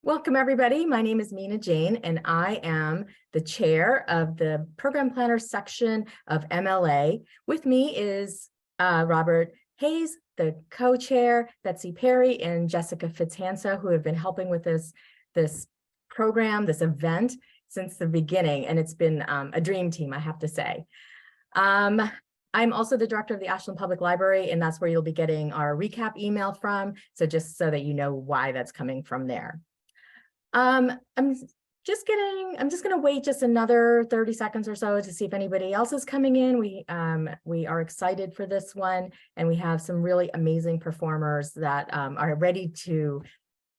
Welcome, everybody. My name is Mina Jane, and I am the chair of the Program Planners Section of MLA. With me is Robert Hayes, the co-chair, Betsy Perry, and Jessica Fitzhansa, who have been helping with this program, this event, since the beginning, and it's been a dream team, I have to say. I'm also the director of the Ashland Public Library, and that's where you'll be getting our recap email from, so just so that you know why that's coming from there. I'm just going to wait just another 30 seconds or so to see if anybody else is coming in. We are excited for this one, and we have some really amazing performers that are ready to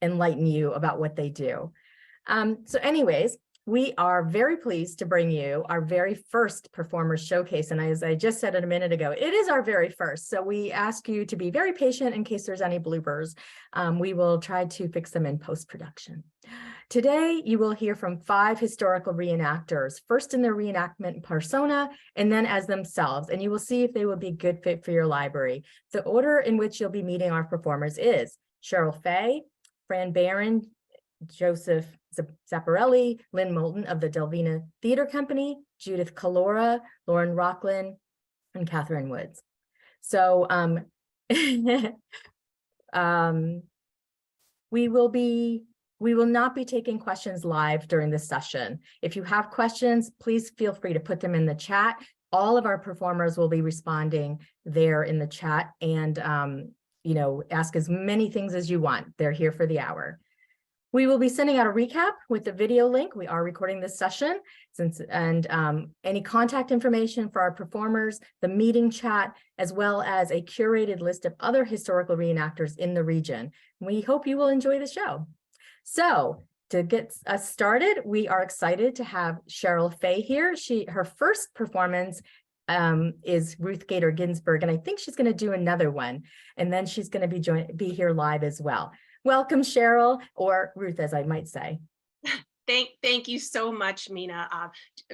enlighten you about what they do. So anyways, we are very pleased to bring you our very first performers showcase. And as I just said a minute ago, it is our very first. So we ask you to be very patient in case there's any bloopers. We will try to fix them in post-production. Today, you will hear from 5 historical reenactors, first in their reenactment persona, and then as themselves, and you will see if they will be a good fit for your library. The order in which you'll be meeting our performers is Sheryl Faye, Fran Barron, Joseph Zapparelli, Lynn Moulton of the Delvena Theatre Company, Judith Kalaora, Lauren Rocklyn, and Kathryn Woods. So we will not be taking questions live during this session. If you have questions, please feel free to put them in the chat. All of our performers will be responding there in the chat, and ask as many things as you want. They're here for the hour. We will be sending out a recap with the video link. We are recording this session, and any contact information for our performers, the meeting chat, as well as a curated list of other historical reenactors in the region. We hope you will enjoy the show. So to get us started, we are excited to have Sheryl Faye here. Her first performance is Ruth Gator Ginsburg, and I think she's going to do another one, and then she's going to be here live as well. Welcome, Sheryl, or Ruth, as I might say. Thank you so much, Mina.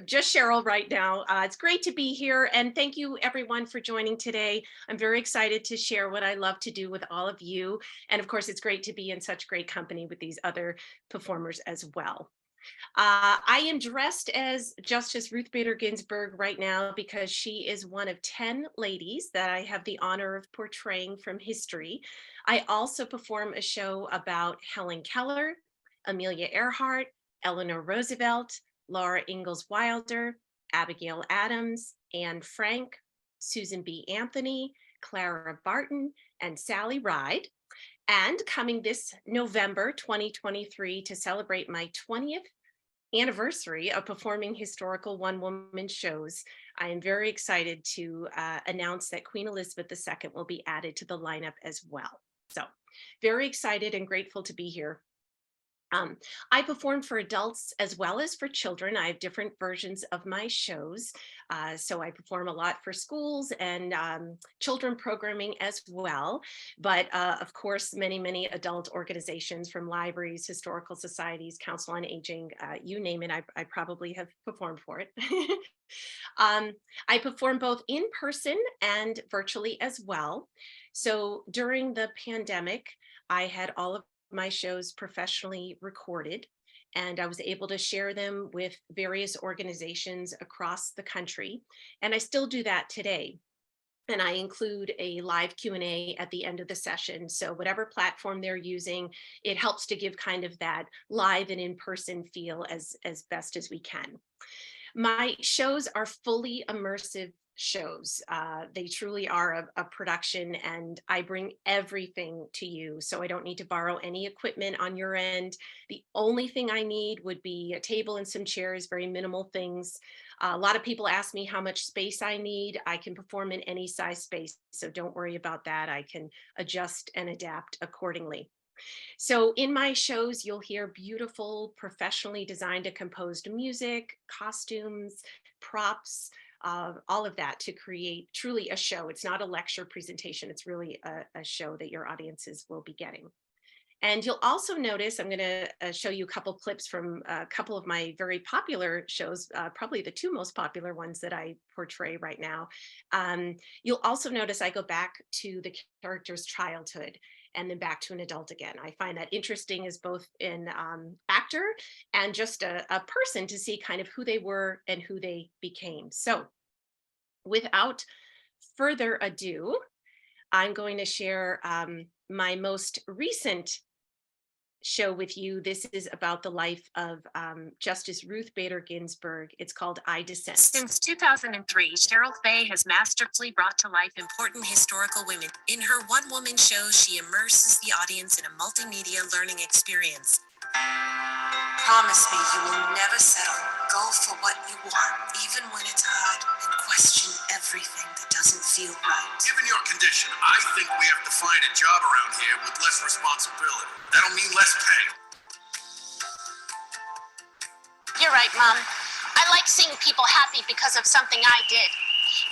Just Sheryl right now. It's great to be here, and thank you everyone for joining today. I'm very excited to share what I love to do with all of you. And of course, it's great to be in such great company with these other performers as well. I am dressed as Justice Ruth Bader Ginsburg right now because she is one of 10 ladies that I have the honor of portraying from history. I also perform a show about Helen Keller, Amelia Earhart, Eleanor Roosevelt, Laura Ingalls Wilder, Abigail Adams, Anne Frank, Susan B. Anthony, Clara Barton, and Sally Ride. And coming this November 2023 to celebrate my 20th anniversary of performing historical one-woman shows, I am very excited to announce that Queen Elizabeth II will be added to the lineup as well. So very excited and grateful to be here. I perform for adults as well as for children. I have different versions of my shows. So I perform a lot for schools and children programming as well. But of course, many adult organizations, from libraries, historical societies, Council on Aging, you name it, I probably have performed for it. I perform both in person and virtually as well. So during the pandemic, I had all of my shows professionally recorded, and I was able to share them with various organizations across the country. And I still do that today. And I include a live Q&A at the end of the session. So whatever platform they're using, it helps to give kind of that live and in-person feel as best as we can. My shows are fully immersive shows. They truly are a production, and I bring everything to you. So I don't need to borrow any equipment on your end. The only thing I need would be a table and some chairs, very minimal things. A lot of people ask me how much space I need. I can perform in any size space, so don't worry about that. I can adjust and adapt accordingly. So in my shows, you'll hear beautiful, professionally designed and composed music, costumes, props, all of that to create truly a show. It's not a lecture presentation. It's really a show that your audiences will be getting. And you'll also notice, I'm going to show you a couple clips from a couple of my very popular shows, probably the 2 most popular ones that I portray right now. You'll also notice I go back to the character's childhood. and then back to an adult again. I find that interesting as both an actor and just a person to see kind of who they were and who they became. So without further ado, I'm going to share my most recent show with you. This is about the life of Justice Ruth Bader Ginsburg. It's called I Dissent. Since 2003, Sheryl Faye has masterfully brought to life important historical women. In her one-woman show, she immerses the audience in a multimedia learning experience. Promise me you will never settle. Go for what you want, even when it's hard, and question everything that doesn't feel right. Given your condition, I think we have to find a job around here with less responsibility. That'll mean less pay. You're right, Mom. I like seeing people happy because of something I did.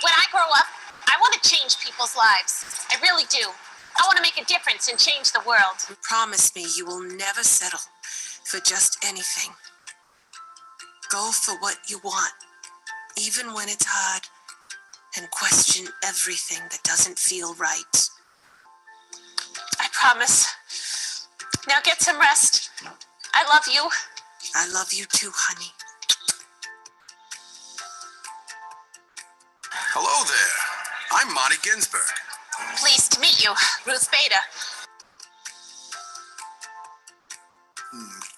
When I grow up, I want to change people's lives. I really do. I want to make a difference and change the world. Promise me you will never settle for just anything. Go for what you want, even when it's hard, and question everything that doesn't feel right. I promise. Now get some rest. I love you. I love you too, honey. Hello there. I'm Monty Ginsburg. Pleased to meet you, Ruth Bader.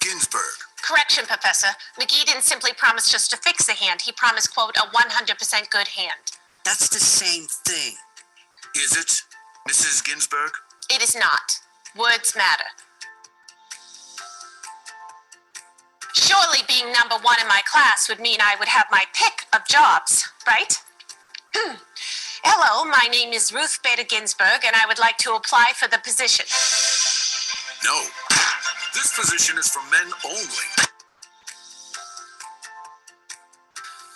Ginsburg. Correction, Professor. McGee didn't simply promise just to fix the hand. He promised, quote, a 100% good hand. That's the same thing. Is it, Mrs. Ginsburg? It is not. Words matter. Surely being number one in my class would mean I would have my pick of jobs, right? Hello, my name is Ruth Bader Ginsburg, and I would like to apply for the position. No. This position is for men only.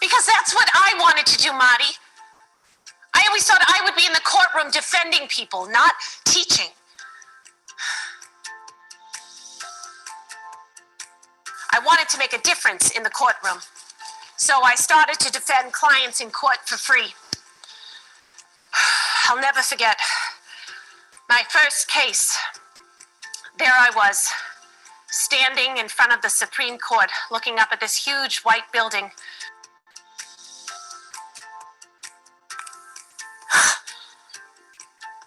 Because that's what I wanted to do, Marty. I always thought I would be in the courtroom defending people, not teaching. I wanted to make a difference in the courtroom. So I started to defend clients in court for free. I'll never forget my first case. There I was, standing in front of the Supreme Court, looking up at this huge white building.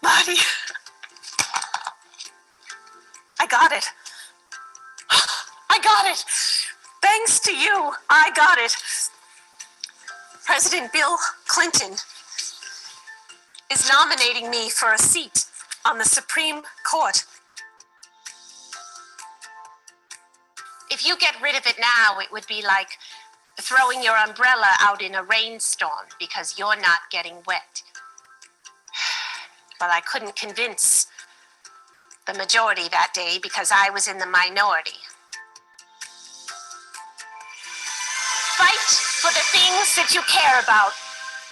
Marty, I got it. I got it. Thanks to you, I got it. President Bill Clinton is nominating me for a seat on the Supreme Court. If you get rid of it now, it would be like throwing your umbrella out in a rainstorm because you're not getting wet. Well, I couldn't convince the majority that day because I was in the minority. Fight for the things that you care about,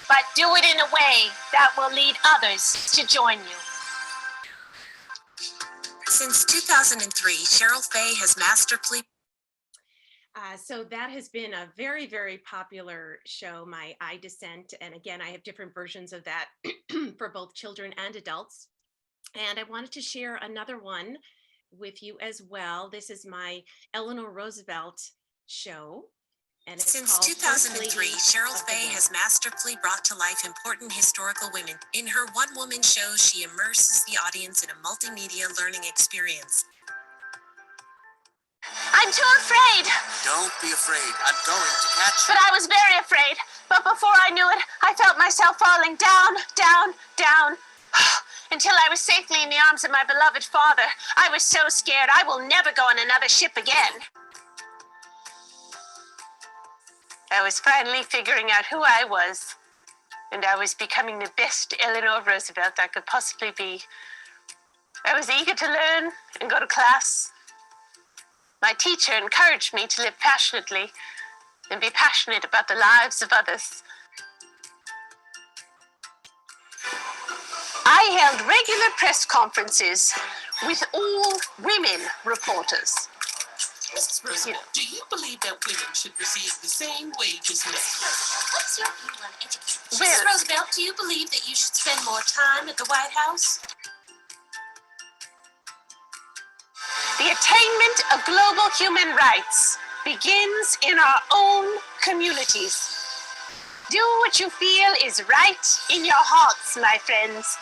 but do it in a way that will lead others to join you. Since 2003, Sheryl Faye has masterfully So that has been a very, very popular show, my I Dissent. And again, I have different versions of that for both children and adults. And I wanted to share another one with you as well. This is my Eleanor Roosevelt show. And it's Since called 2003, First Lady Sheryl of the Faye World. has masterfully brought to life important historical women. In her one-woman show, she immerses the audience in a multimedia learning experience. I'm too afraid. Don't be afraid. I'm going to catch you. But I was very afraid. But before I knew it, I felt myself falling down, down, down, until I was safely in the arms of my beloved father. I was so scared I will never go on another ship again. I was finally figuring out who I was, and I was becoming the best Eleanor Roosevelt I could possibly be. I was eager to learn and go to class. My teacher encouraged me to live passionately and be passionate about the lives of others. I held regular press conferences with all women reporters. Mrs. Roosevelt, do you believe that women should receive the same wage as men? What's your view on education? Well- Mrs. Roosevelt, do you believe that you should spend more time at the White House? The attainment of global human rights begins in our own communities. Do what you feel is right in your hearts, my friends.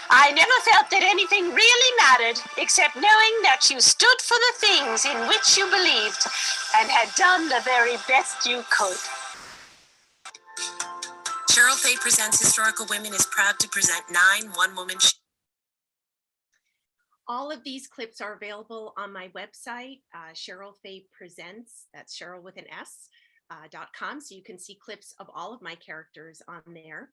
I never felt that anything really mattered except knowing that you stood for the things in which you believed and had done the very best you could. Sheryl Faye Presents Historical Women is proud to present 9 one-woman shows. All of these clips are available on my website, Sheryl Faye Presents, that's Sheryl with an S, .com. So you can see clips of all of my characters on there.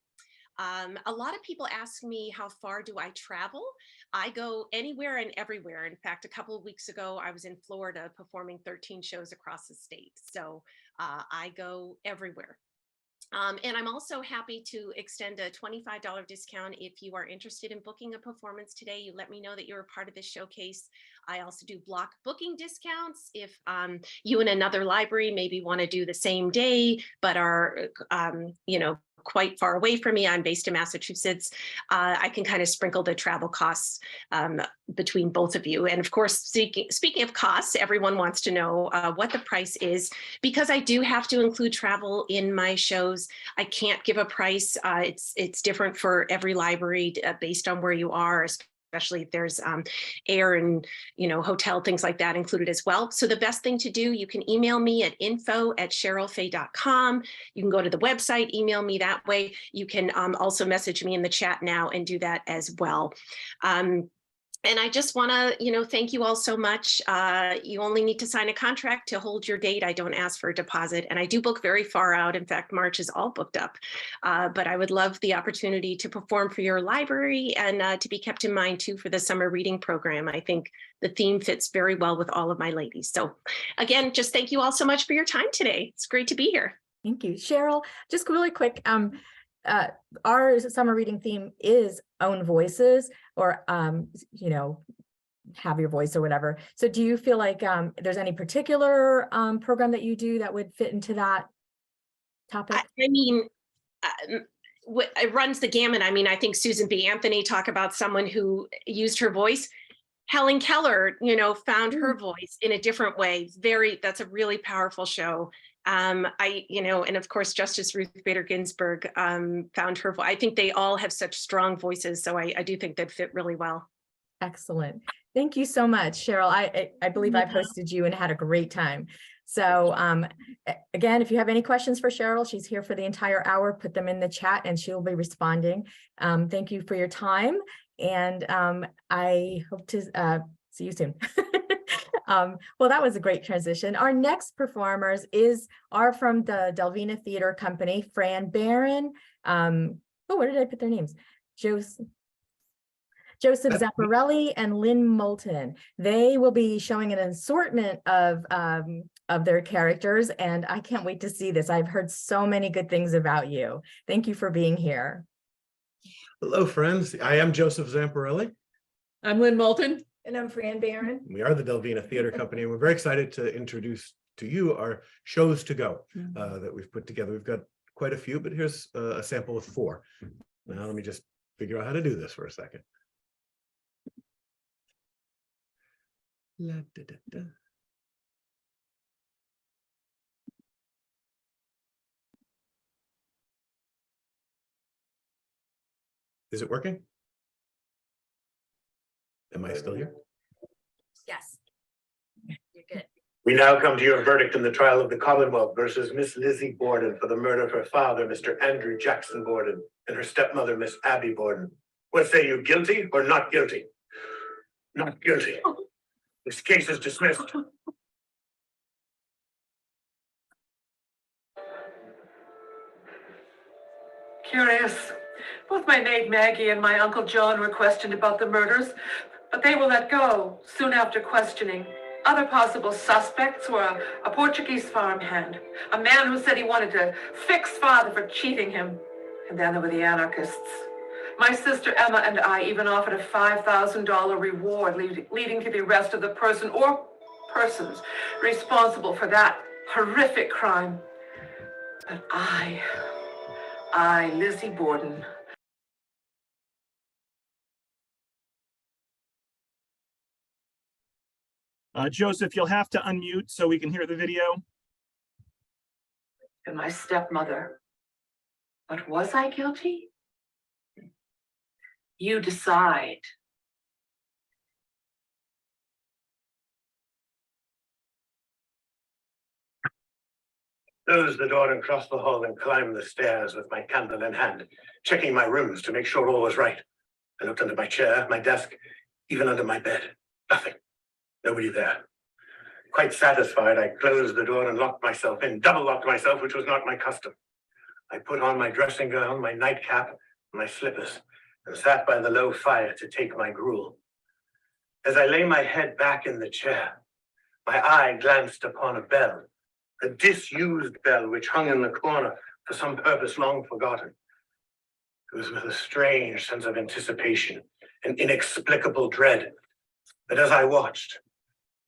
A lot of people ask me, how far do I travel? I go anywhere and everywhere. In fact, a couple of weeks ago, I was in Florida performing 13 shows across the state. So I go everywhere. And I'm also happy to extend a $25 discount if you are interested in booking a performance today. You let me know that you're a part of this showcase. I also do block booking discounts if you and another library maybe want to do the same day, but are, quite far away from me. I'm based in Massachusetts. I can kind of sprinkle the travel costs between both of you. And of course, speaking of costs, everyone wants to know what the price is, because I do have to include travel in my shows. I can't give a price. It's different for every library based on where you are, especially if there's air and hotel, things like that included as well. So the best thing to do, you can email me at info@sherylfaye.com. You can go to the website, email me that way. You can also message me in the chat now and do that as well. And I just want to, thank you all so much. You only need to sign a contract to hold your date. I don't ask for a deposit, and I do book very far out. In fact, March is all booked up. But I would love the opportunity to perform for your library and to be kept in mind too for the summer reading program. I think the theme fits very well with all of my ladies. So again, just thank you all so much for your time today. It's great to be here. Thank you. Sheryl, just really quick, our summer reading theme is own voices, or have your voice or whatever. So do you feel like there's any particular program that you do that would fit into that topic? I mean, it runs the gamut. I mean, I think Susan B. Anthony talked about someone who used her voice. Helen Keller, found her voice in a different way. That's a really powerful show. And of course, Justice Ruth Bader Ginsburg found her voice. I think they all have such strong voices. So I do think that fit really well. Excellent. Thank you so much, Sheryl. I believe I've hosted you and had a great time. So again, if you have any questions for Sheryl, she's here for the entire hour. Put them in the chat and she'll be responding. Thank you for your time. And I hope to see you soon. Well, that was a great transition. Our next performers are from the Delvena Theatre Company, Fran Barron. Where did I put their names? Joseph Zamparelli and Lynn Moulton. They will be showing an assortment of their characters, and I can't wait to see this. I've heard so many good things about you. Thank you for being here. Hello, friends. I am Joseph Zamparelli. I'm Lynn Moulton. And I'm Fran Barron. We are the Delvena Theatre Company, and we're very excited to introduce to you our shows to go that we've put together. We've got quite a few, but here's a sample of 4. Now, let me just figure out how to do this for a second. La, da, da, da. Is it working? Am I still here? Yes. You're good. We now come to your verdict in the trial of the Commonwealth versus Miss Lizzie Borden for the murder of her father, Mr. Andrew Jackson Borden, and her stepmother, Miss Abby Borden. What say you, guilty or not guilty? Not guilty. This case is dismissed. Curious. Both my maid Maggie and my Uncle John were questioned about the murders, but they were let go soon after questioning. Other possible suspects were a Portuguese farmhand, a man who said he wanted to fix father for cheating him, and then there were the anarchists. My sister Emma and I even offered a $5,000 reward leading to the arrest of the person or persons responsible for that horrific crime. But I, Lizzie Borden, Joseph, you'll have to unmute so we can hear the video. To my stepmother. But was I guilty? You decide. Closed the door and crossed the hall and climbed the stairs with my candle in hand, checking my rooms to make sure all was right. I looked under my chair, my desk, even under my bed. Nothing. Nobody there. Quite satisfied, I closed the door and locked myself in, double locked myself, which was not my custom. I put on my dressing gown, my nightcap, and my slippers, and sat by the low fire to take my gruel. As I lay my head back in the chair, my eye glanced upon a bell, a disused bell which hung in the corner for some purpose long forgotten. It was with a strange sense of anticipation and inexplicable dread that as I watched,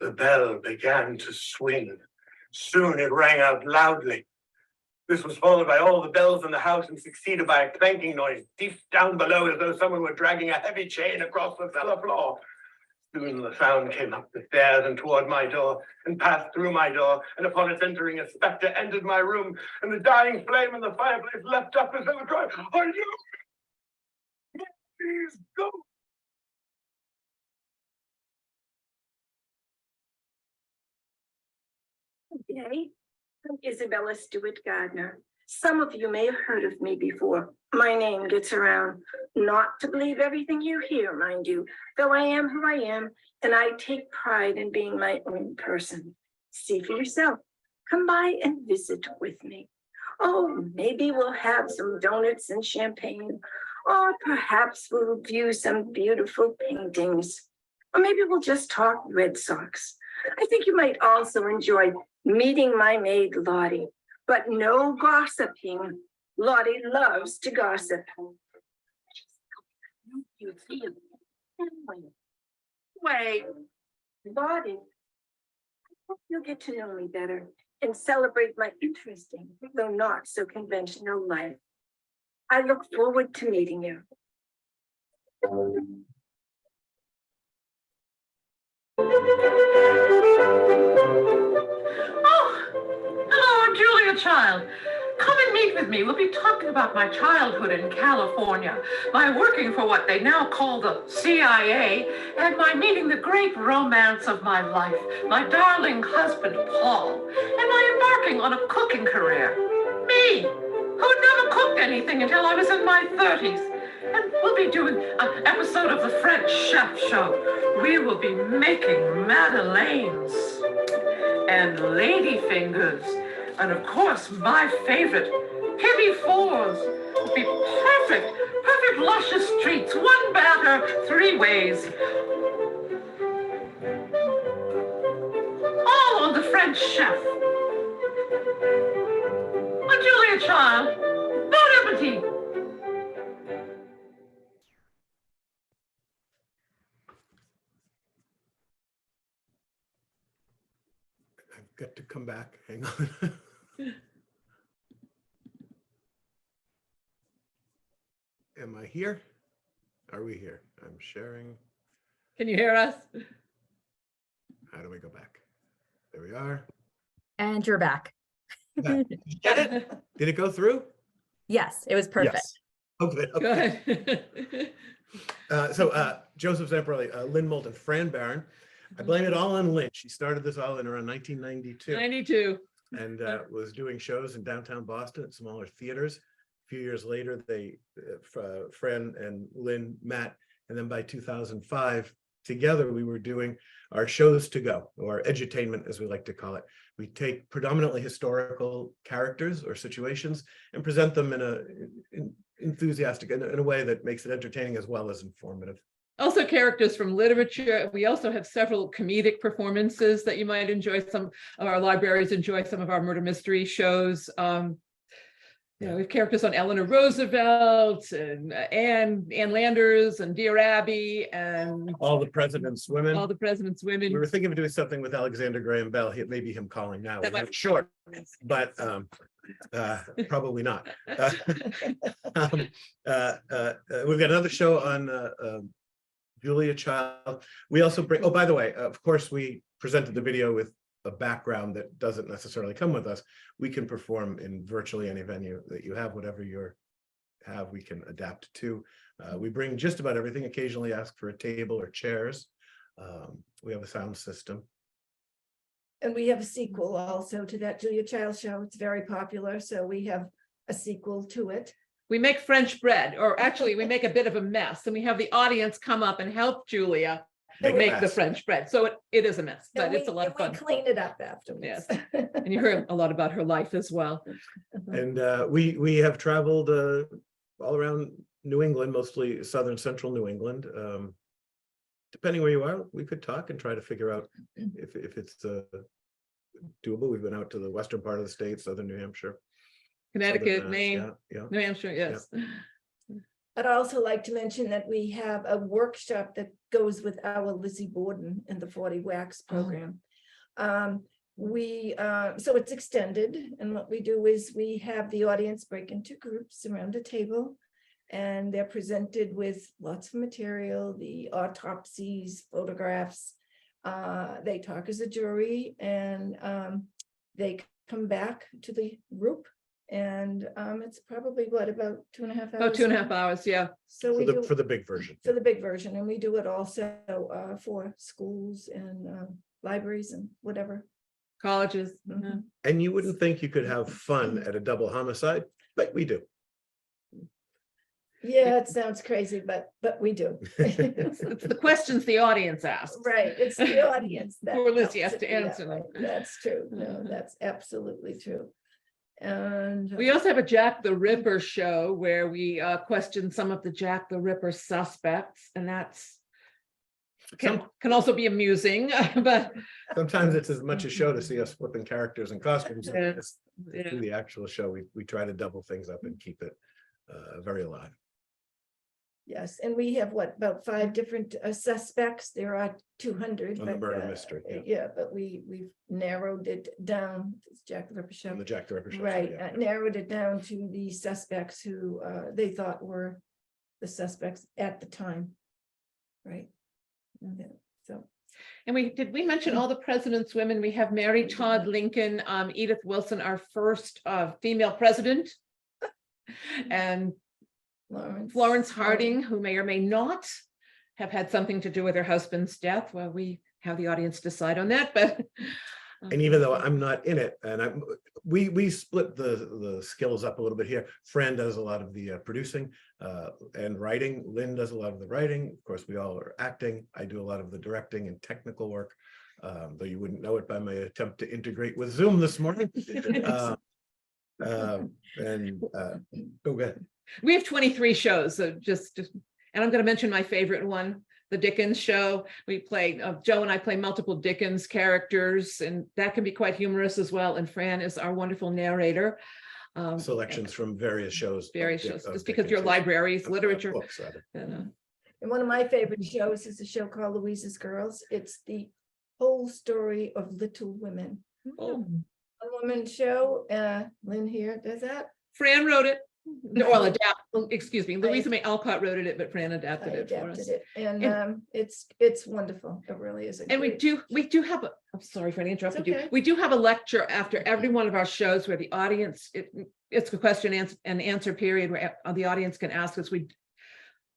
the bell began to swing. Soon it rang out loudly. This was followed by all the bells in the house and succeeded by a clanking noise deep down below as though someone were dragging a heavy chain across the cellar floor. Soon the sound came up the stairs and toward my door and passed through my door, and upon its entering, a spectre entered my room, and the dying flame in the fireplace leapt up as though it cried, "Are you? Please go!" Today, I'm Isabella Stewart Gardner. Some of you may have heard of me before. My name gets around. Not to believe everything you hear, mind you, though I am who I am, and I take pride in being my own person. See for yourself. Come by and visit with me. Oh, maybe we'll have some donuts and champagne, or perhaps we'll view some beautiful paintings, or maybe we'll just talk Red Sox. I think you might also enjoy meeting my maid, Lottie, but no gossiping. Lottie loves to gossip. You feel Wait, Lottie, I hope you'll get to know me better and celebrate my interesting, though not so conventional life. I look forward to meeting you. Hello, I'm Julia Child. Come and meet with me. We'll be talking about my childhood in California, my working for what they now call the CIA, and my meeting the great romance of my life, my darling husband, Paul, and my embarking on a cooking career. Me, who had never cooked anything until I was in my 30s. And we'll be doing an episode of the French Chef Show. We will be making madeleines and ladyfingers, and of course, my favorite, Pibby Fours. It'll be perfect, perfect luscious treats, one batter, 3 ways. All on the French Chef. I'm Julia Child. Bon appetit. I've got to come back. Hang on. Am I here? Are we here? I'm sharing. Can you hear us? How do we go back? There we are. And you're back. Get it? Did it go through? Yes, it was perfect. Yes. Oh, good. Okay. Good. Joseph Zamperelli, Lynn Moulton, Fran Barron. I blame it all on Lynn. She started this all in around 1992. 92. And was doing shows in downtown Boston at smaller theaters. A few years later, Fran and Lynn met, and then by 2005, together we were doing our shows to go, or edutainment as we like to call it. We take predominantly historical characters or situations and present them in enthusiastic, in a way that makes it entertaining as well as informative. Also characters from literature. We also have several comedic performances that you might enjoy. Some of our libraries enjoy some of our murder mystery shows. We have characters on Eleanor Roosevelt and Anne Landers and Dear Abby and All the President's Women. All the President's Women. We were thinking of doing something with Alexander Graham Bell. Maybe him calling now. That might be short, but probably not. We've got another show on Julia Child. We also bring, oh, by the way, of course, we presented the video with a background that doesn't necessarily come with us. We can perform in virtually any venue that you have, whatever we can adapt to. We bring just about everything, occasionally ask for a table or chairs. We have a sound system. And we have a sequel also to that Julia Child show. It's very popular, so we have a sequel to it. We make French bread, or actually we make a bit of a mess, and we have the audience come up and help Julia make the French bread. So it is a mess, but it's a lot of fun. We clean it up afterwards. Yes, and you heard a lot about her life as well. And we have traveled all around New England, mostly southern central New England. Depending where you are, we could talk and try to figure out if it's doable. We've been out to the western part of the state, southern New Hampshire, Connecticut, Mass, Maine, yeah. New Hampshire, yes. I'd also like to mention that we have a workshop that goes with our Lizzie Borden in the 40 Wax program. So it's extended, and what we do is we have the audience break into groups around a table, and they're presented with lots of material, the autopsies, photographs. They talk as a jury, and they come back to the group. And it's probably about 2.5 hours. About 2.5 hours, yeah. So we do for the big version. for the big version, and we do it also for schools and libraries and whatever. Colleges. Mhm. And you wouldn't think you could have fun at a double homicide, but we do. Yeah, it sounds crazy, but we do. It's the questions the audience asks. Right, it's the audience that. Poor Lizzie helps has to it. Yeah, answer them. right, that's true. No, that's absolutely true. And We also have a Jack the Ripper show where we question some of the Jack the Ripper suspects, and that's can also be amusing, but Sometimes it's as much a show to see us flipping characters and costumes. Yeah, as yeah. do the actual show. We try to double things up and keep it very alive. yes, and we have about 5 different suspects. There are 200. On the but, murder mystery, yeah. Yeah, but we've narrowed it down. It's Jack the Ripper show. On the Jack the Ripper show. Right, yeah. narrowed it down to the suspects who they thought were the suspects at the time. Right. Yeah, so. And did we mention all the president's women? We have Mary Todd Lincoln, Edith Wilson, our first female president, and Florence Harding, who may or may not have had something to do with her husband's death. Well, we have the audience decide on that, but. And even though I'm not in it, and we split the skills up a little bit here. Fran does a lot of the producing and writing. Lynn does a lot of the writing. Of course, we all are acting. I do a lot of the directing and technical work, though you wouldn't know it by my attempt to integrate with Zoom this morning. Go ahead. We have 23 shows, so and I'm going to mention my favorite one, the Dickens show. We play, Joe and I play multiple Dickens characters, and that can be quite humorous as well. And Fran is our wonderful narrator. Selections from various shows. Just because your libraries, literature. Books, rather. And one of my favorite shows is a show called Louisa's Girls. It's the whole story of Little Women. Oh. A woman show. Lynn here does that. Fran wrote it. Well, excuse me, Louisa May Alcott wrote it, but Fran adapted it for us. And it's wonderful. It really is. And we do have I'm sorry for interrupting you. We do have a lecture after every one of our shows where the audience, it's a question and answer period where the audience can ask us. We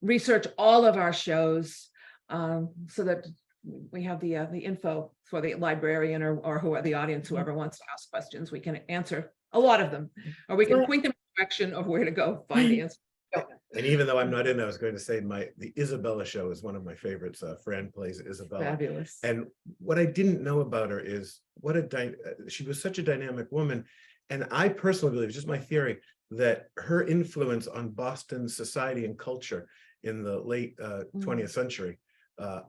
research all of our shows so that we have the info for the librarian or who are the audience, whoever wants to ask questions. We can answer a lot of them, or we can point them in the direction of where to go find the answer. And even though I'm not in, I was going to say the Isabella show is one of my favorites. Fran plays Isabella. Fabulous. And what I didn't know about her is she was such a dynamic woman. And I personally believe, just my theory, that her influence on Boston society and culture in the late 20th century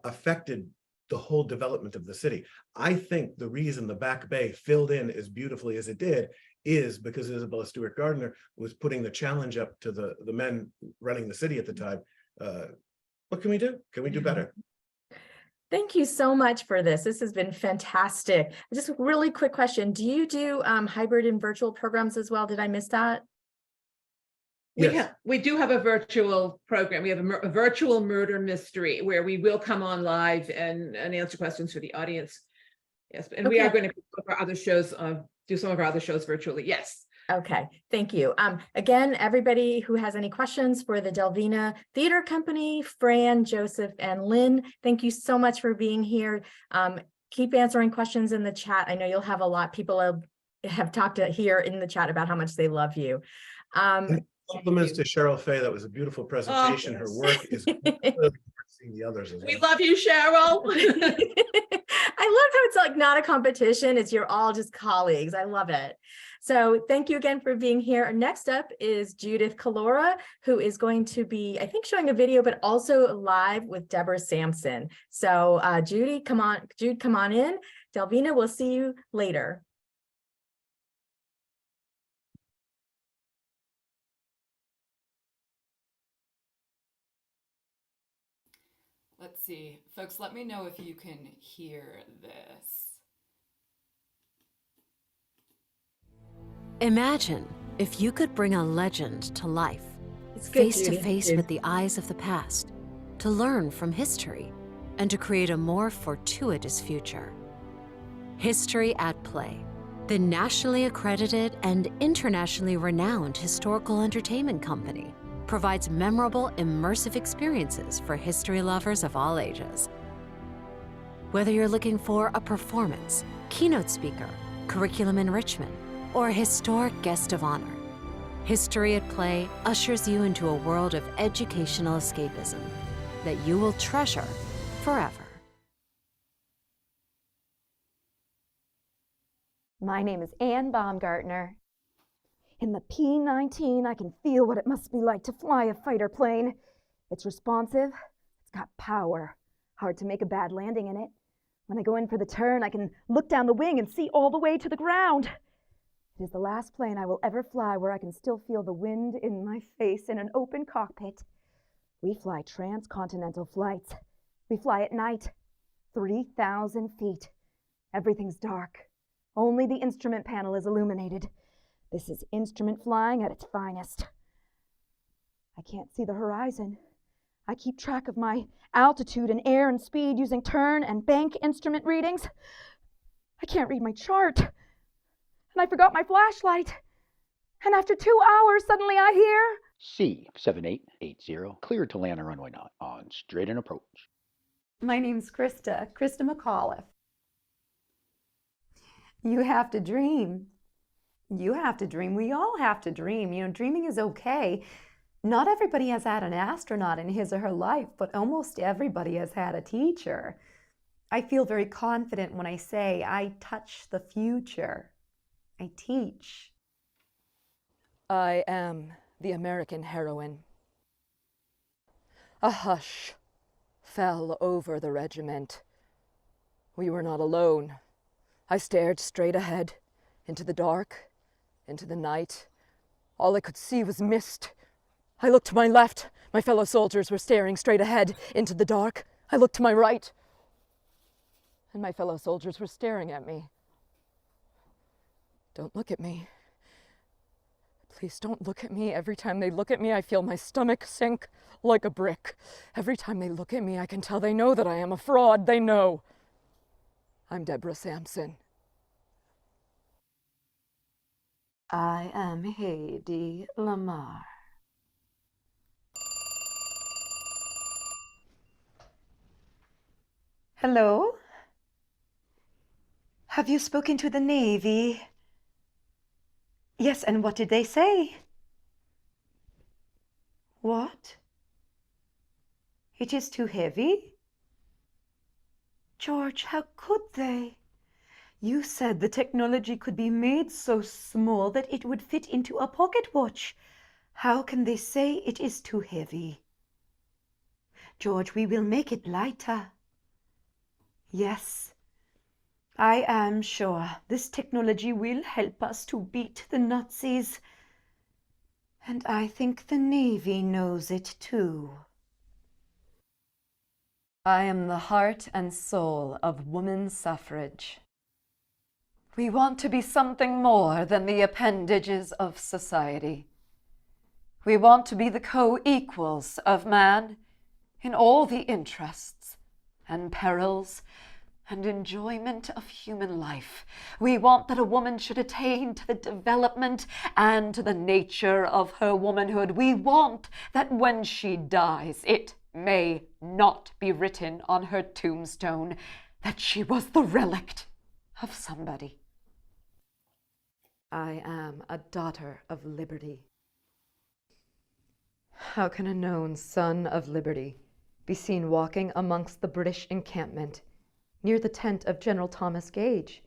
affected the whole development of the city. I think the reason the Back Bay filled in as beautifully as it did is because Isabella Stewart Gardner was putting the challenge up to the men running the city at the time. What can we do? Can we do better? Thank you so much for this. This has been fantastic. Just a really quick question. Do you do hybrid and virtual programs as well? Did I miss that? We do have a virtual program. We have a virtual murder mystery where we will come on live and answer questions for the audience. Yes, and we are going to do some of our other shows virtually. Yes. Okay, thank you. Again, everybody who has any questions for the Delvena Theatre Company, Fran, Joseph, and Lynn, thank you so much for being here. Keep answering questions in the chat. I know you'll have a lot. People have talked here in the chat about how much they love you. Compliments to Sheryl Faye. That was a beautiful presentation. Her work is really seeing the others as well. We love you, Sheryl. I love how it's like not a competition. It's you're all just colleagues. I love it. So thank you again for being here. Next up is Judith Kalaora, who is going to be, I think, showing a video, but also live with Deborah Sampson. So Jude, come on in. Delvena, we'll see you later. Let's see, folks, let me know if you can hear this. Imagine if you could bring a legend to life, face to face with the eyes of the past, to learn from history, and to create a more fortuitous future. History at Play, the nationally accredited and internationally renowned historical entertainment company, provides memorable, immersive experiences for history lovers of all ages. Whether you're looking for a performance, keynote speaker, curriculum enrichment, or a historic guest of honor, History at Play ushers you into a world of educational escapism that you will treasure forever. My name is Ann Baumgartner. In the P-19, I can feel what it must be like to fly a fighter plane. It's responsive, it's got power. Hard to make a bad landing in it. When I go in for the turn, I can look down the wing and see all the way to the ground. It is the last plane I will ever fly where I can still feel the wind in my face in an open cockpit. We fly transcontinental flights. We fly at night, 3,000 feet. Everything's dark. Only the instrument panel is illuminated. This is instrument flying at its finest. I can't see the horizon. I keep track of my altitude and air and speed using turn and bank instrument readings. I can't read my chart. And I forgot my flashlight. And after 2 hours, suddenly I hear... C7880, cleared to land on runway 9 on straight and approach. My name's Krista McAuliffe. You have to dream. You have to dream. We all have to dream. You know, dreaming is okay. Not everybody has had an astronaut in his or her life, but almost everybody has had a teacher. I feel very confident when I say I touch the future. I teach. I am the American heroine. A hush fell over the regiment. We were not alone. I stared straight ahead, into the dark, into the night. All I could see was mist. I looked to my left. My fellow soldiers were staring straight ahead, into the dark. I looked to my right, and my fellow soldiers were staring at me. Don't look at me. Please don't look at me. Every time they look at me, I feel my stomach sink like a brick. Every time they look at me, I can tell they know that I am a fraud. They know. I'm Deborah Sampson. I am Hedy Lamarr. Hello? Have you spoken to the Navy? Yes, and what did they say? What? It is too heavy? George, how could they? You said the technology could be made so small that it would fit into a pocket watch. How can they say it is too heavy? George, we will make it lighter. Yes, I am sure this technology will help us to beat the Nazis. And I think the Navy knows it too. I am the heart and soul of women's suffrage. We want to be something more than the appendages of society. We want to be the co-equals of man in all the interests and perils and enjoyment of human life. We want that a woman should attain to the development and to the nature of her womanhood. We want that when she dies, it may not be written on her tombstone that she was the relict of somebody. I am a daughter of liberty. How can a known son of liberty be seen walking amongst the British encampment near the tent of General Thomas Gage?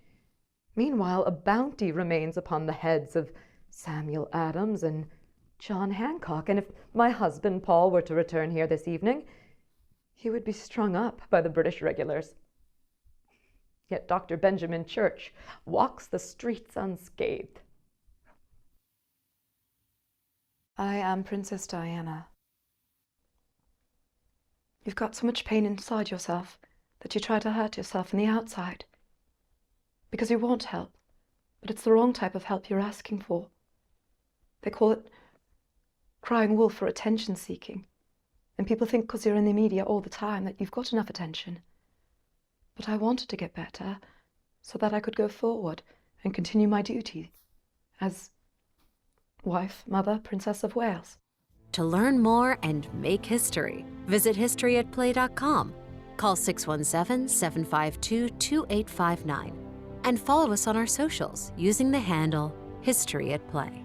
Meanwhile, a bounty remains upon the heads of Samuel Adams and John Hancock, and if my husband Paul were to return here this evening, he would be strung up by the British regulars. Yet Dr. Benjamin Church walks the streets unscathed. I am Princess Diana. You've got so much pain inside yourself that you try to hurt yourself on the outside. Because you want help, but it's the wrong type of help you're asking for. They call it crying wolf or attention seeking. And people think because you're in the media all the time that you've got enough attention. But I wanted to get better so that I could go forward and continue my duty as wife, mother, Princess of Wales. To learn more and make history, visit historyatplay.com, call 617-752-2859, and follow us on our socials using the handle History at Play.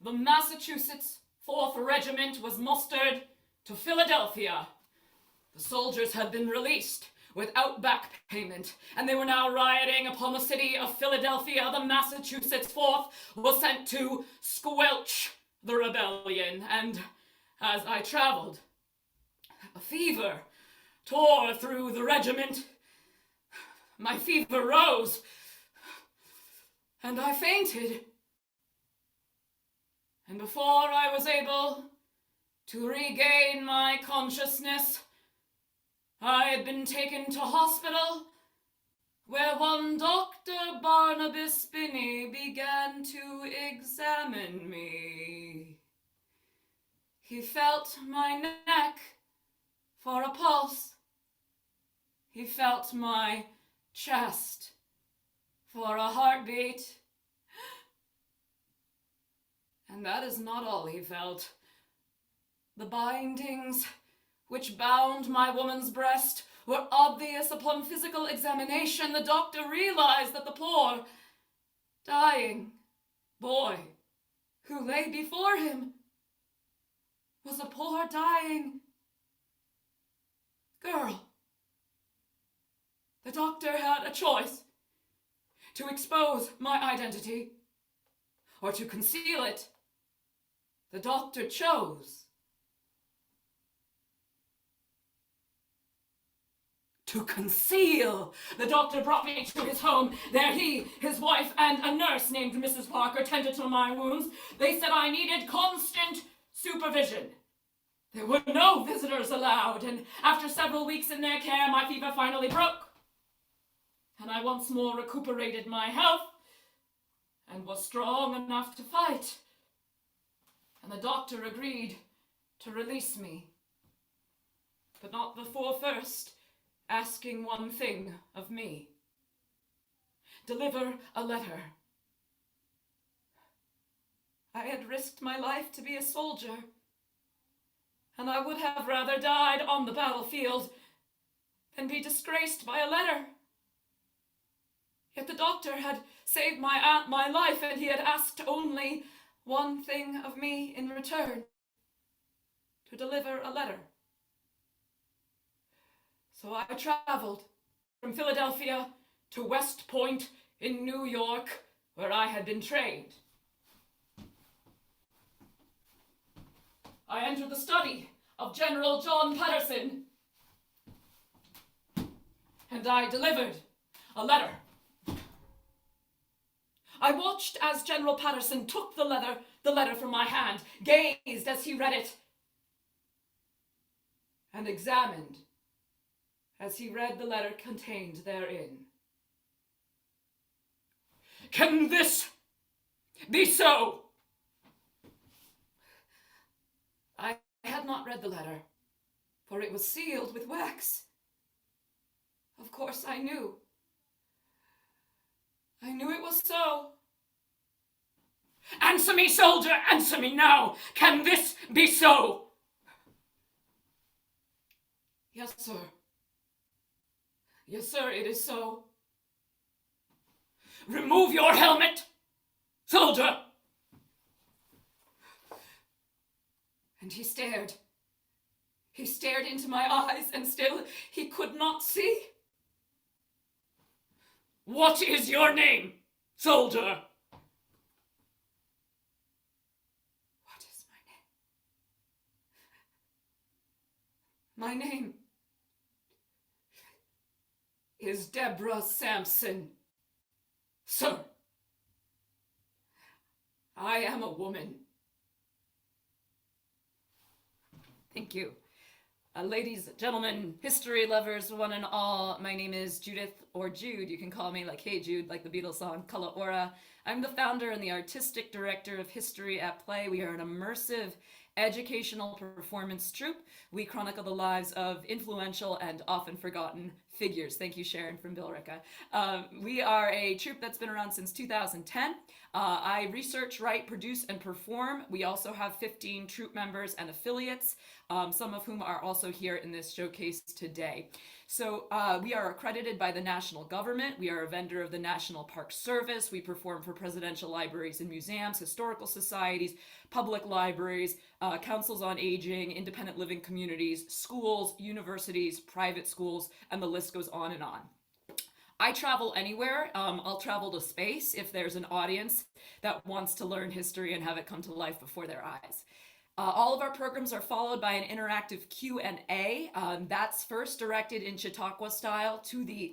The Massachusetts 4th Regiment was mustered to Philadelphia. The soldiers had been released without back payment, and they were now rioting upon the city of Philadelphia. The Massachusetts 4th was sent to squelch the rebellion, and as I traveled, a fever tore through the regiment. My fever rose, and I fainted. And before I was able to regain my consciousness, I had been taken to hospital, where one Dr. Barnabas Spinney began to examine me. He felt my neck for a pulse. He felt my chest for a heartbeat. And that is not all he felt. The bindings which bound my woman's breast were obvious upon physical examination. The doctor realized that the poor, dying boy who lay before him was a poor, dying girl. The doctor had a choice: to expose my identity or to conceal it. The doctor chose to conceal. The doctor brought me to his home. There he, his wife, and a nurse named Mrs. Parker tended to my wounds. They said I needed constant supervision. There were no visitors allowed, and after several weeks in their care, my fever finally broke, and I once more recuperated my health and was strong enough to fight. And the doctor agreed to release me, but not before first asking one thing of me: deliver a letter. I had risked my life to be a soldier, and I would have rather died on the battlefield than be disgraced by a letter. Yet the doctor had saved my aunt my life, and he had asked only one thing of me in return: to deliver a letter. So I traveled from Philadelphia to West Point in New York, where I had been trained. I entered the study of General John Patterson, and I delivered a letter. I watched as General Patterson took the letter the letter from my hand, gazed as he read it, and examined as he read the letter contained therein. Can this be so? I had not read the letter, for it was sealed with wax. Of course I knew. I knew it was so. Answer me, soldier, answer me now. Can this be so? Yes, sir. Yes, sir, it is so. Remove your helmet, soldier. And he stared. He stared into my eyes, and still he could not see. What is your name, soldier? What is my name? My name is Deborah Sampson, sir. I am a woman. Thank you. Ladies, gentlemen, history lovers, one and all, my name is Judith, or Jude. You can call me like, hey Jude, like the Beatles song, Kalaora. I'm the founder and the artistic director of History at Play. We are an immersive educational performance troupe. We chronicle the lives of influential and often forgotten figures. Thank you, Sharon from Billerica. We are a troupe that's been around since 2010. I research, write, produce, and perform. We also have 15 troupe members and affiliates, some of whom are also here in this showcase today. So we are accredited by the national government. We are a vendor of the National Park Service. We perform for presidential libraries and museums, historical societies, public libraries, councils on aging, independent living communities, schools, universities, private schools, and the list goes on and on. I travel anywhere. I'll travel to space if there's an audience that wants to learn history and have it come to life before their eyes. All of our programs are followed by an interactive Q&A. That's first directed in Chautauqua style to the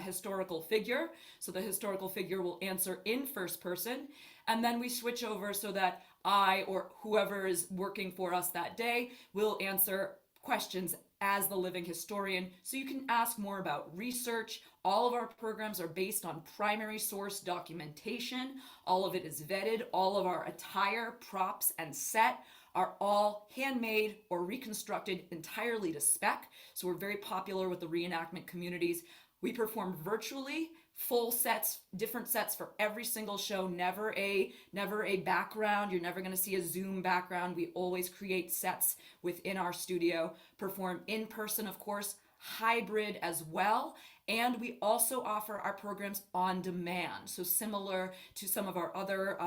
historical figure. So the historical figure will answer in first person, and then we switch over so that I or whoever is working for us that day will answer questions as the living historian, so you can ask more about research. All of our programs are based on primary source documentation. All of it is vetted. All of our attire, props, and set are all handmade or reconstructed entirely to spec. So we're very popular with the reenactment communities. We perform virtually, full sets, different sets for every single show, never a background. You're never going to see a Zoom background. We always create sets within our studio, perform in person, of course, hybrid as well. And we also offer our programs on demand. So similar to some of our other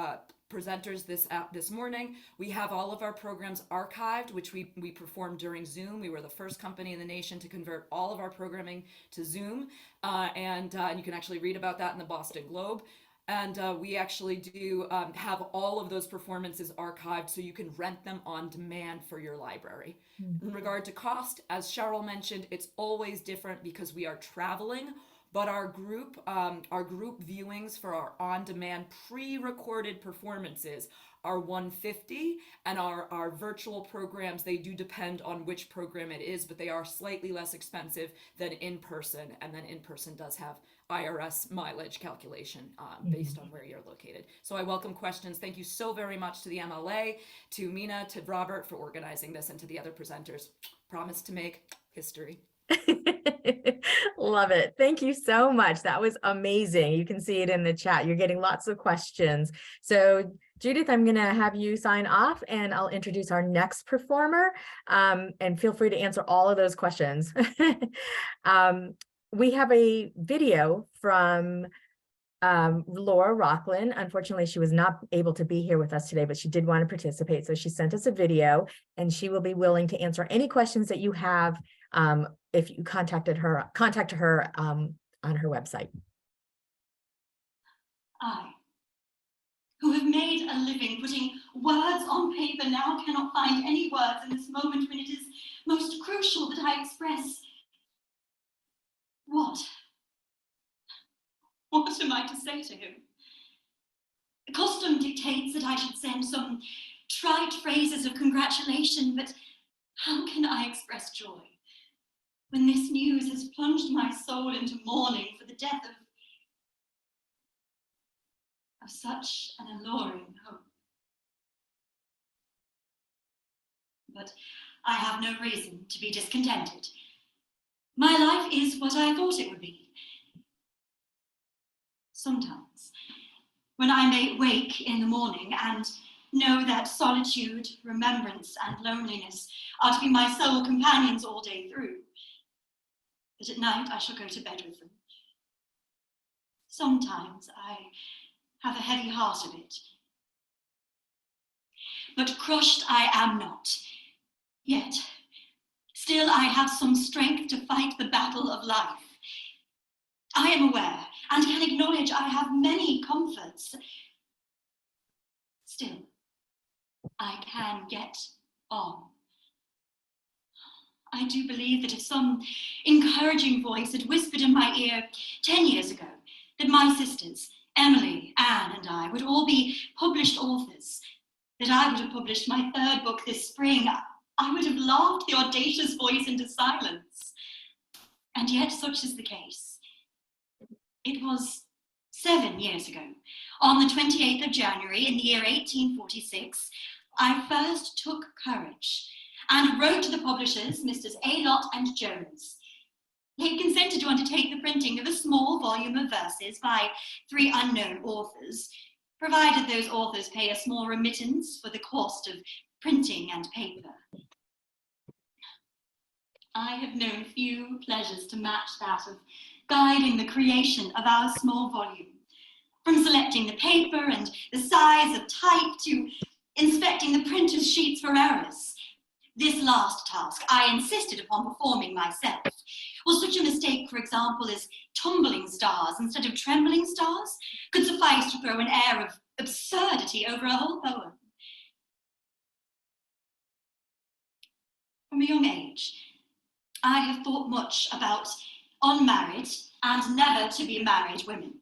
presenters this morning, we have all of our programs archived, which we performed during Zoom. We were the first company in the nation to convert all of our programming to Zoom, and you can actually read about that in the Boston Globe. And we actually do have all of those performances archived so you can rent them on demand for your library. In regard to cost, as Sheryl mentioned, it's always different because we are traveling. But our group viewings for our on-demand pre-recorded performances are $150, and our virtual programs, they do depend on which program it is, but they are slightly less expensive than in-person, and then in-person does have IRS mileage calculation based on where you're located. So I welcome questions. Thank you so very much to the MLA, to Mina, to Robert for organizing this, and to the other presenters. Promise to make history. Love it. Thank you so much. That was amazing. You can see it in the chat. You're getting lots of questions. So Judith, I'm going to have you sign off and I'll introduce our next performer, and feel free to answer all of those questions. We have a video from Laura Rocklyn. Unfortunately, she was not able to be here with us today, but she did want to participate. So she sent us a video and she will be willing to answer any questions that you have if you contact her on her website. I, who have made a living putting words on paper, now cannot find any words in this moment when it is most crucial that I express. What am I to say to him? The custom dictates that I should send some trite phrases of congratulation, but how can I express joy when this news has plunged my soul into mourning for the death of such an alluring hope? But I have no reason to be discontented. My life is what I thought it would be. Sometimes, when I may wake in the morning and know that solitude, remembrance, and loneliness are to be my sole companions all day through, that at night I shall go to bed with them. Sometimes I have a heavy heart of it. But crushed I am not. Yet, still I have some strength to fight the battle of life. I am aware and can acknowledge I have many comforts. Still, I can get on. I do believe that if some encouraging voice had whispered in my ear 10 years ago that my sisters, Emily, Anne, and I would all be published authors, that I would have published my 3rd book this spring, I would have laughed the audacious voice into silence. And yet such is the case. It was 7 years ago, on the 28th of January in the year 1846, I first took courage and wrote to the publishers, Messrs. Aylott and Jones. They consented to undertake the printing of a small volume of verses by 3 unknown authors, provided those authors pay a small remittance for the cost of printing and paper. I have known few pleasures to match that of guiding the creation of our small volume, from selecting the paper and the size of type to inspecting the printer's sheets for errors. This last task I insisted upon performing myself. Well, such a mistake, for example, as tumbling stars instead of trembling stars could suffice to throw an air of absurdity over a whole poem. From a young age, I have thought much about unmarried and never to be married women.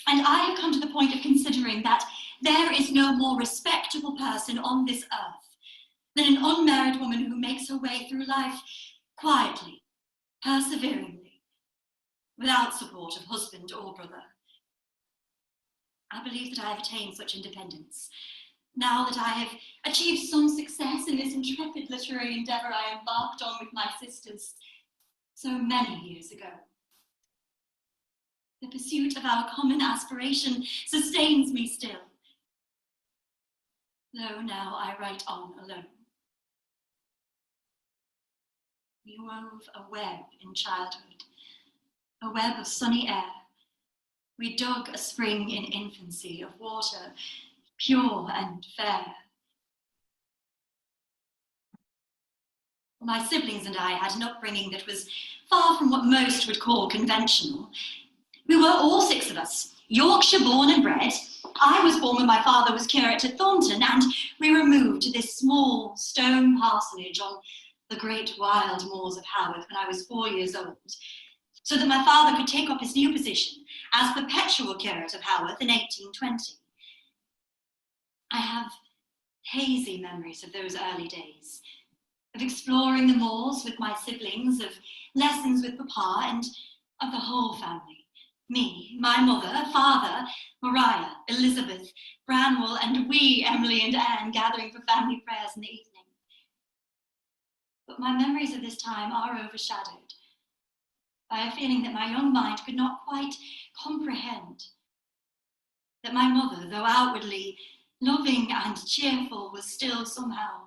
And I have come to the point of considering that there is no more respectable person on this earth than an unmarried woman who makes her way through life quietly, perseveringly, without support of husband or brother. I believe that I have attained such independence, now that I have achieved some success in this intrepid literary endeavour I embarked on with my sisters so many years ago. The pursuit of our common aspiration sustains me still, though now I write on alone. We wove a web in childhood, a web of sunny air. We dug a spring in infancy of water, pure and fair. My siblings and I had an upbringing that was far from what most would call conventional. We were all 6 of us, Yorkshire born and bred. I was born when my father was curate at Thornton, and we removed to this small stone parsonage on the great wild moors of Haworth when I was 4 years old, so that my father could take up his new position as perpetual curate of Haworth in 1820. I have hazy memories of those early days, of exploring the moors with my siblings, of lessons with Papa, and of the whole family. Me, my mother, father, Maria, Elizabeth, Branwell, and we, Emily and Anne, gathering for family prayers in the evening. But my memories of this time are overshadowed by a feeling that my young mind could not quite comprehend. That my mother, though outwardly loving and cheerful, was still somehow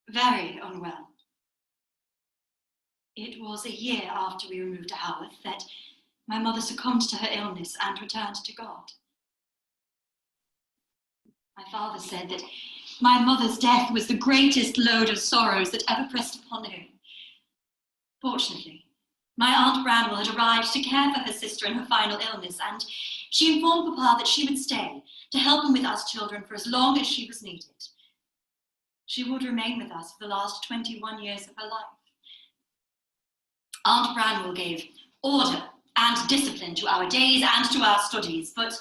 very unwell. It was a year after we removed to Haworth that my mother succumbed to her illness and returned to God. My father said that my mother's death was the greatest load of sorrows that ever pressed upon him. Fortunately, my Aunt Branwell had arrived to care for her sister in her final illness, and she informed Papa that she would stay to help him with us children for as long as she was needed. She would remain with us for the last 21 years of her life. Aunt Branwell gave order and discipline to our days and to our studies, but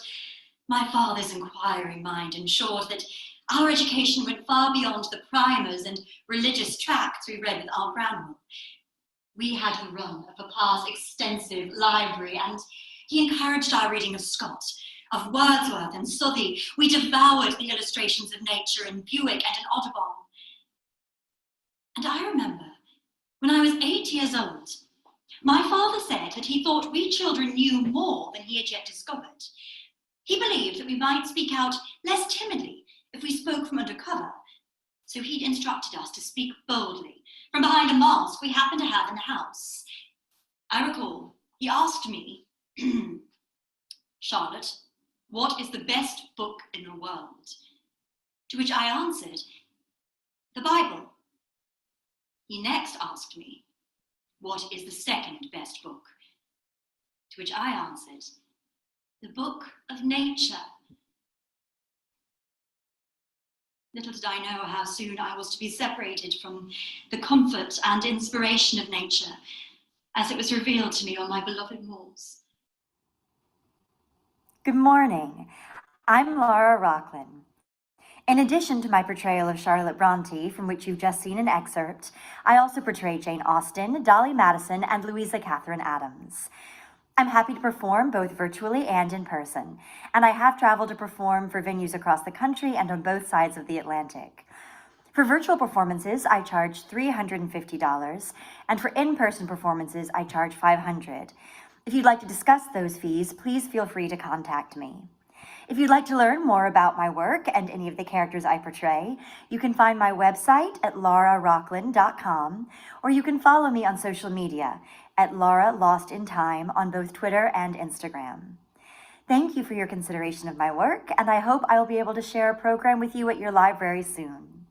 My father's inquiring mind ensured that our education went far beyond the primers and religious tracts we read with Aunt Branwell. We had the run of Papa's extensive library, and he encouraged our reading of Scott, of Wordsworth and Southey. We devoured the illustrations of nature in Buick and in Audubon. And I remember, when I was 8 years old, my father said that he thought we children knew more than he had yet discovered. He believed that we might speak out less timidly if we spoke from under cover. So he'd instructed us to speak boldly from behind a mask we happened to have in the house. I recall he asked me, Charlotte, what is the best book in the world? To which I answered, the Bible. He next asked me, what is the second best book? To which I answered, the book of nature. Little did I know how soon I was to be separated from the comfort and inspiration of nature as it was revealed to me on my beloved moors. Good morning. I'm Laura Rocklyn. In addition to my portrayal of Charlotte Bronte, from which you've just seen an excerpt, I also portray Jane Austen, Dolly Madison, and Louisa Catherine Adams. I'm happy to perform both virtually and in person, and I have traveled to perform for venues across the country and on both sides of the Atlantic. For virtual performances, I charge $350, and for in-person performances, I charge $500. If you'd like to discuss those fees, please feel free to contact me. If you'd like to learn more about my work and any of the characters I portray, you can find my website at laurarocklyn.com, or you can follow me on social media at Laura Lost in Time on both Twitter and Instagram. Thank you for your consideration of my work, and I hope I will be able to share a program with you at your library soon.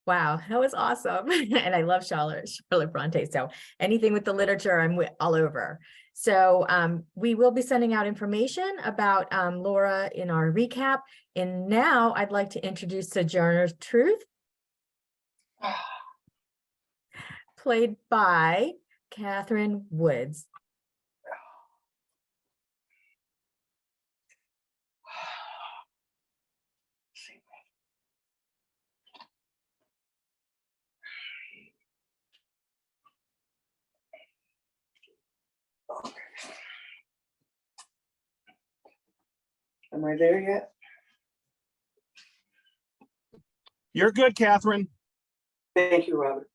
Wow, that was awesome. And I love Charlotte Bronte. So anything with the literature, I'm all over. So we will be sending out information about Laura in our recap. And now I'd like to introduce Sojourner Truth, played by Kathryn Woods. Am I there yet? You're good, Kathryn. Thank you, Robert.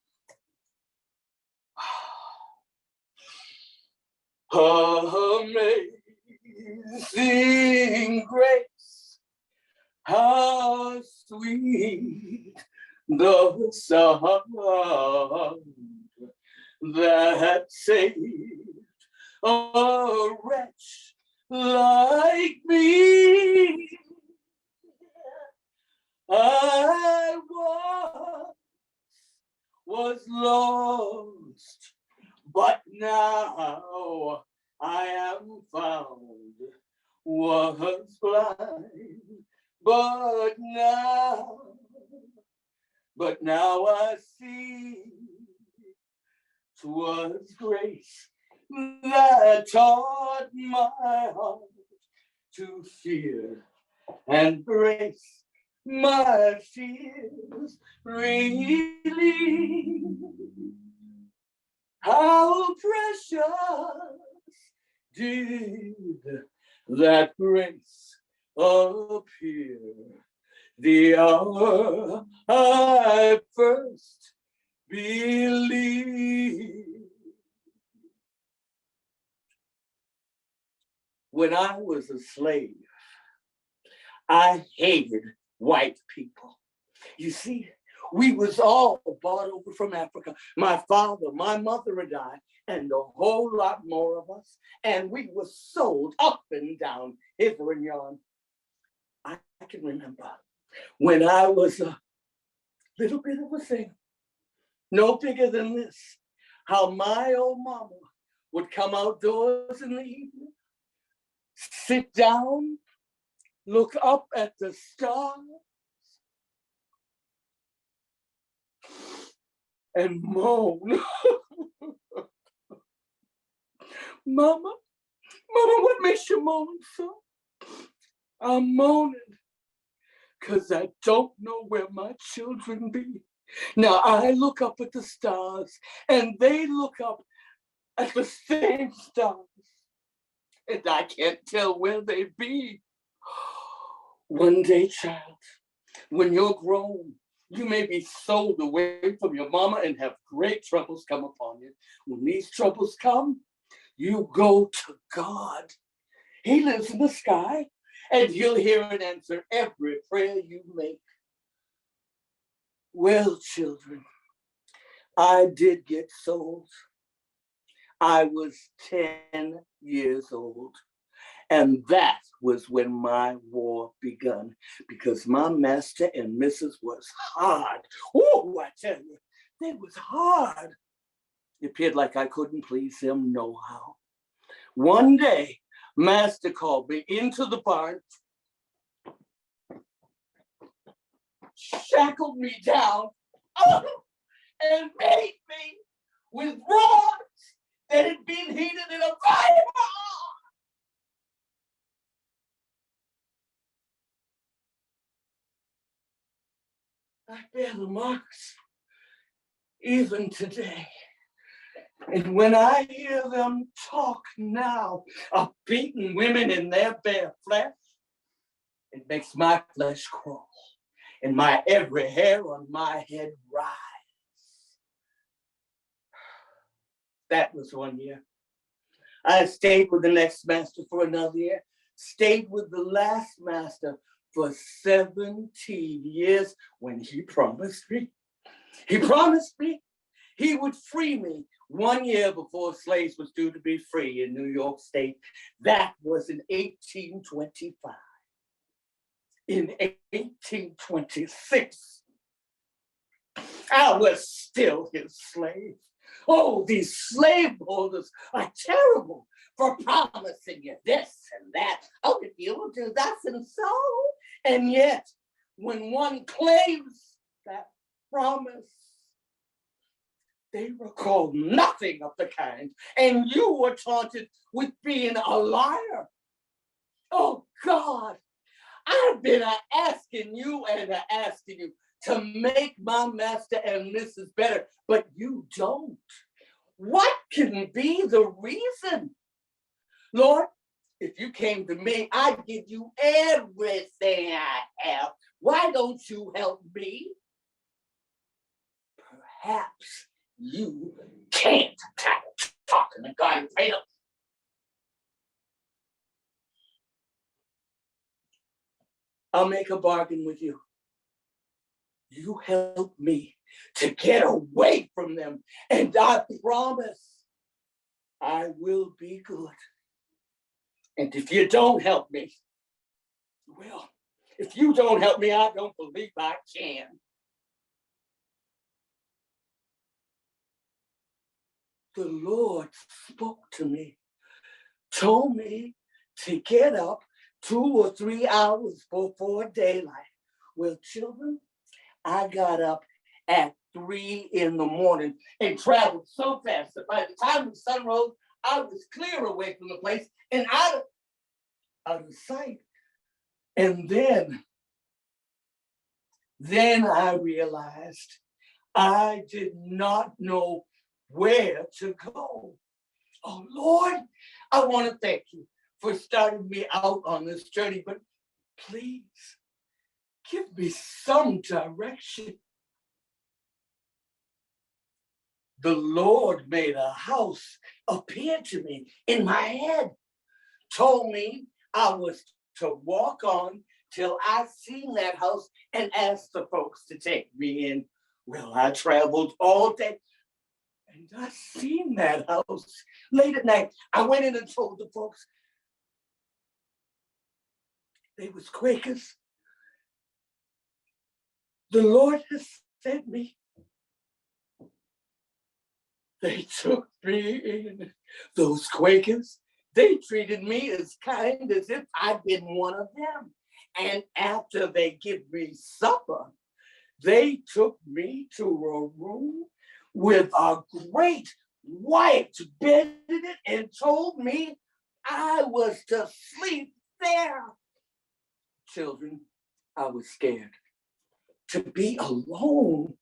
Amazing grace, how sweet the sound that saved a wretch like me. I was lost, but now I am found. Was blind, but now I see. 'Twas grace that taught my heart to fear, and grace my fears relieve. How precious did that grace appear the hour I first believed. When I was a slave, I hated white people. You see, we was all brought over from Africa. My father, my mother and I, and a whole lot more of us. And we were sold up and down, hither and yon. I can remember when I was a little bit of a thing, no bigger than this, how my old mama would come outdoors in the evening, sit down, look up at the stars, and moan. Mama, what makes you moan so? I'm moaning because I don't know where my children be. Now I look up at the stars and they look up at the same stars. And I can't tell where they be. One day, child, when you're grown, you may be sold away from your mama and have great troubles come upon you. When these troubles come, you go to God. He lives in the sky, and he'll hear and answer every prayer you make. Well, children, I did get sold. I was 10 years old. And that was when my war begun, because my master and missus was hard. Oh, I tell you, they was hard. It appeared like I couldn't please them no how. One day, master called me into the barn, shackled me down, and made me with rods that had been heated in a fire. I bear the marks even today. And when I hear them talk now of beating women in their bare flesh, it makes my flesh crawl and my every hair on my head rise. That was 1 year. I stayed with the next master for another year, stayed with the last master for 17 years when he promised me. He promised me he would free me 1 year before slaves was due to be free in New York State. That was in 1825. In 1826, I was still his slave. Oh, these slaveholders are terrible for promising you this and that. Oh, if you will do that and so. And yet, when one claims that promise, they recall nothing of the kind. And you were taunted with being a liar. Oh, God, I've been asking you to make my master and Mrs. better, but you don't. What can be the reason? Lord, if you came to me, I'd give you everything I have. Why don't you help me? Perhaps you can't. Talking to God, right up. I'll make a bargain with you. You help me to get away from them, and I promise I will be good. And if you don't help me, well, if you don't help me, I don't believe I can. The Lord spoke to me, told me to get up 2 or 3 hours before daylight. Well, children, I got up at 3 in the morning and traveled so fast that by the time the sun rose, I was clear away from the place and out of sight. And then I realized I did not know where to go. Oh, Lord, I want to thank you for starting me out on this journey, but please give me some direction. The Lord made a house appear to me in my head, told me I was to walk on till I seen that house and asked the folks to take me in. Well, I traveled all day and I seen that house. Late at night, I went in and told the folks. They was Quakers. The Lord has sent me. They took me in. Those Quakers, they treated me as kind as if I'd been one of them. And after they give me supper, they took me to a room with a great white bedded it and told me I was to sleep there. Children, I was scared to be alone.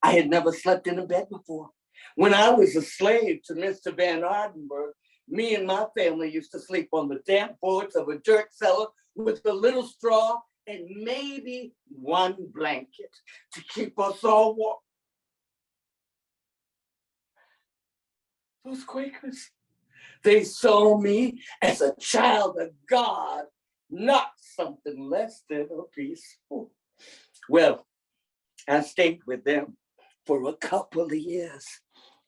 I had never slept in a bed before. When I was a slave to Mr. Van Ardenberg, me and my family used to sleep on the damp boards of a dirt cellar with a little straw and maybe one blanket to keep us all warm. Those Quakers, they saw me as a child of God, not something less than a peaceful. Well, I stayed with them for a couple of years.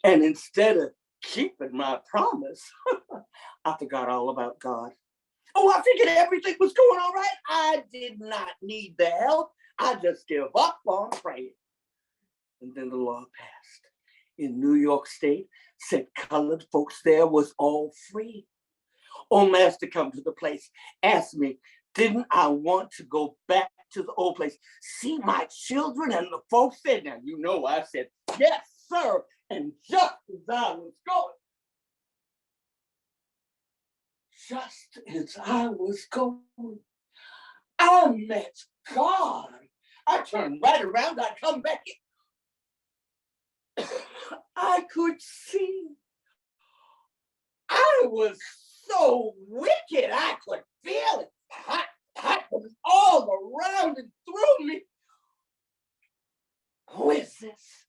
And instead of keeping my promise, I forgot all about God. Oh, I figured everything was going all right. I did not need the help. I just gave up on praying. And then the law passed in New York State, said colored folks there was all free. Old master come to the place, asked me, didn't I want to go back to the old place, see my children and the folks there? Now, you know, I said, yes, sir. And just as I was going, I met God. I turned right around, I come back in. I could see. I was so wicked, I could feel it. Hot was all around and through me. Who is this?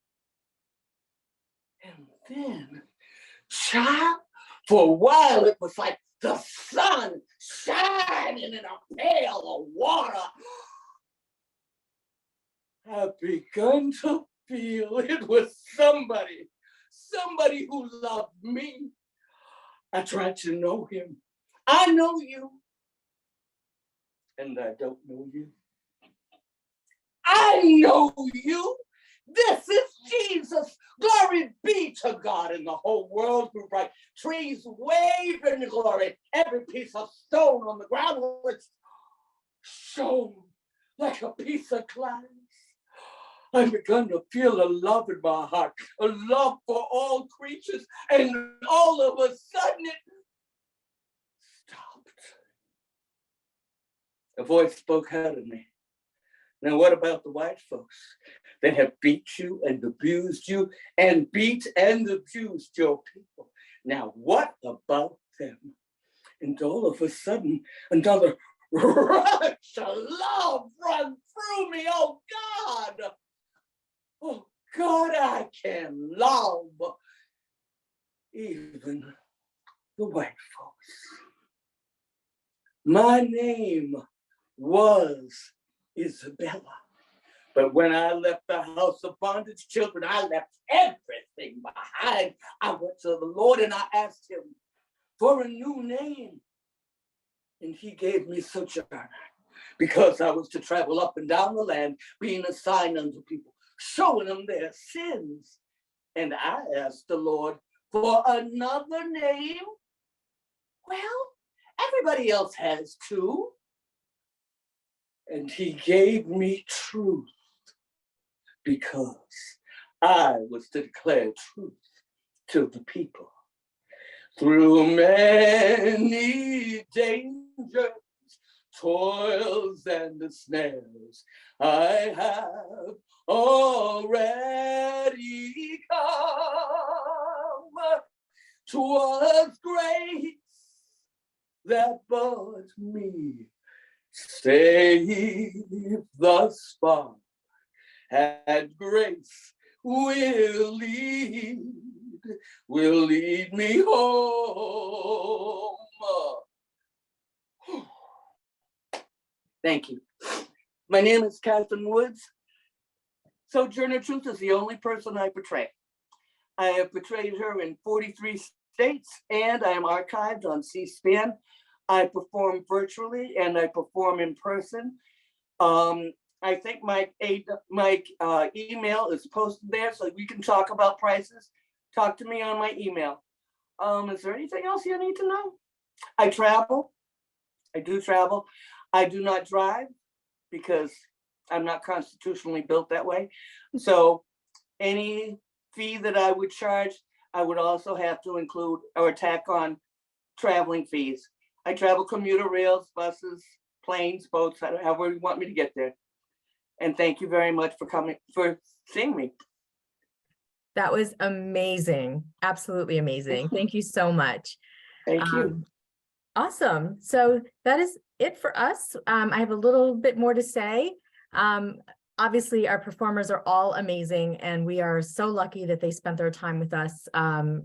And then, child, for a while it was like the sun shining in a pail of water. I begun to feel it was somebody who loved me. I tried to know him. I know you, and I don't know you. I know you. This is Jesus. Glory be to God, and the whole world grew bright. Trees wave in glory. Every piece of stone on the ground was shone like a piece of glass. I begun to feel a love in my heart, a love for all creatures, and all of a sudden it stopped. A voice spoke out of me. Now, what about the white folks that have beat you and abused you and beat and abused your people? Now, what about them? And all of a sudden, another rush of love run through me. Oh, God. Oh, God, I can love even the white folks. My name was Isabella. But when I left the house of bondage, children, I left everything behind. I went to the Lord and I asked him for a new name. And he gave me Sojourner, because I was to travel up and down the land, being a sign unto people, showing them their sins. And I asked the Lord for another name. Well, everybody else has too. And he gave me Truth, because I was to declare truth to the people. Through many dangers, toils, and snares, I have already come. 'Twas grace that brought me safe thus far, and grace will lead me home. Thank you. My name is Kathryn Woods. Sojourner Truth is the only person I portray. I have portrayed her in 43 states, and I am archived on C-SPAN. I perform virtually and I perform in person. I think my email is posted there, so we can talk about prices. Talk to me on my email. Is there anything else you need to know? I travel. I do travel. I do not drive because I'm not constitutionally built that way. So any fee that I would charge, I would also have to include or tack on traveling fees. I travel commuter rails, buses, planes, boats, however you want me to get there. And thank you very much for seeing me. That was amazing. Absolutely amazing. Thank you so much. Thank you. Awesome. So that is it for us. I have a little bit more to say. Obviously, our performers are all amazing, and we are so lucky that they spent their time with us. And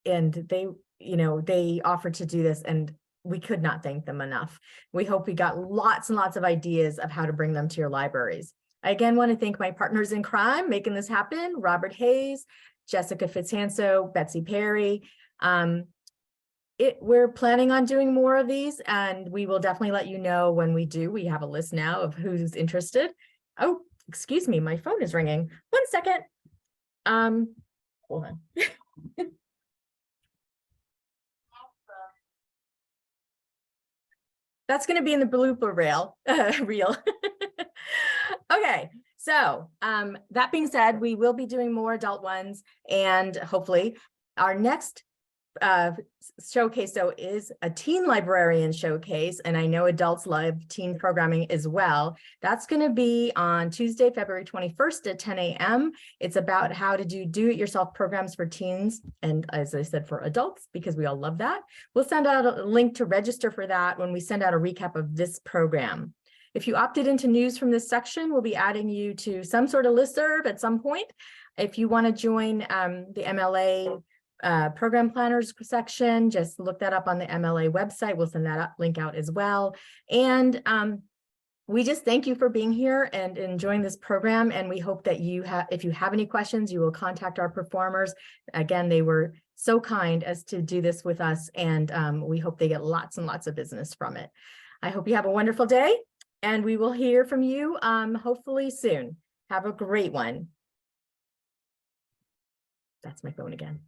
they, they offered to do this, and we could not thank them enough. We hope we got lots and lots of ideas of how to bring them to your libraries. I again want to thank my partners in crime making this happen: Robert Hayes, Jessica Fitzhanso, Betsy Perry. We're planning on doing more of these, and we will definitely let you know when we do. We have a list now of who's interested. Oh, excuse me, my phone is ringing. 1 second. Hold on. That's going to be in the blooper reel. Okay, so that being said, we will be doing more adult ones, and hopefully our next showcase is a teen librarian showcase, and I know adults love teen programming as well. That's going to be on Tuesday, February 21st at 10 a.m. It's about how to do-it-yourself programs for teens, and as I said, for adults, because we all love that. We'll send out a link to register for that when we send out a recap of this program. If you opted into news from this section, we'll be adding you to some sort of listserv at some point. If you want to join the MLA Program Planners Section, just look that up on the MLA website. We'll send that link out as well. And we just thank you for being here and enjoying this program. And we hope that if you have any questions, you will contact our performers. Again, they were so kind as to do this with us, and we hope they get lots and lots of business from it. I hope you have a wonderful day, and we will hear from you hopefully soon. Have a great one. That's my phone again.